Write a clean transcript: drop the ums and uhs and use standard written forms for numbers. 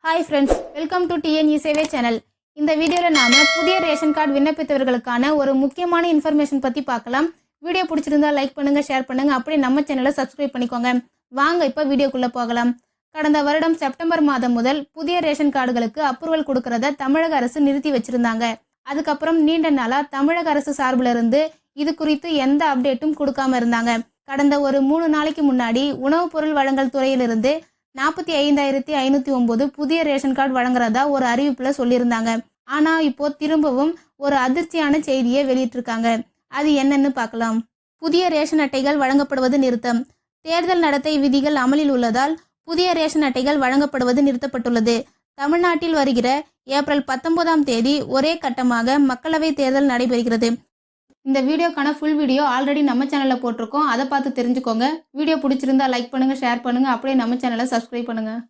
Hi friends, welcome to TNE சேவை channel. இந்த வீடியோவில் நாம் புதிய ரேஷன் கார்டு விண்ணப்பித்தவர்களுக்கான ஒரு முக்கியமான இன்ஃபர்மேஷன் பற்றி பார்க்கலாம். வீடியோ பிடிச்சிருந்தா லைக் பண்ணுங்கள், ஷேர் பண்ணுங்கள், அப்படியே நம்ம சேனலை சப்ஸ்கிரைப் பண்ணிக்கோங்க. வாங்க இப்போ வீடியோக்குள்ளே போகலாம். கடந்த வருடம் செப்டம்பர் மாதம் முதல் புதிய ரேஷன் கார்டுகளுக்கு அப்ரூவல் கொடுக்கறத தமிழக அரசு நிறுத்தி வச்சுருந்தாங்க. அதுக்கப்புறம் நீண்ட நாளாக தமிழக அரசு சார்பில் இருந்து இது குறித்து எந்த அப்டேட்டும் கொடுக்காம இருந்தாங்க. கடந்த ஒரு 3 நாளைக்கு முன்னாடி உணவுப் பொருள் வழங்கல் துறையிலிருந்து 45,509 புதிய ரேஷன் கார்டு வழங்குறதா ஒரு அறிவிப்பில் சொல்லியிருந்தாங்க. ஆனால் இப்போ திரும்பவும் ஒரு அதிர்ச்சியான செய்தியை வெளியிட்டிருக்காங்க. அது என்னன்னு பார்க்கலாம். புதிய ரேஷன் அட்டைகள் வழங்கப்படுவது நிறுத்தம். தேர்தல் நடத்தை விதிகள் அமலில் உள்ளதால் புதிய ரேஷன் அட்டைகள் வழங்கப்படுவது நிறுத்தப்பட்டுள்ளது. தமிழ்நாட்டில் வருகிற ஏப்ரல் 19ஆம் தேதி ஒரே கட்டமாக மக்களவை தேர்தல் நடைபெறுகிறது. இந்த வீடியோக்கான ஃபுல் வீடியோ ஆல்ரெடி நம்ம சேனலில் போட்டிருக்கோம். அதை பார்த்து தெரிஞ்சுக்கோங்க. வீடியோ பிடிச்சிருந்தா லைக் பண்ணுங்கள், ஷேர் பண்ணுங்கள், அப்படியே நம்ம சேனலை சப்ஸ்கிரைப் பண்ணுங்கள்.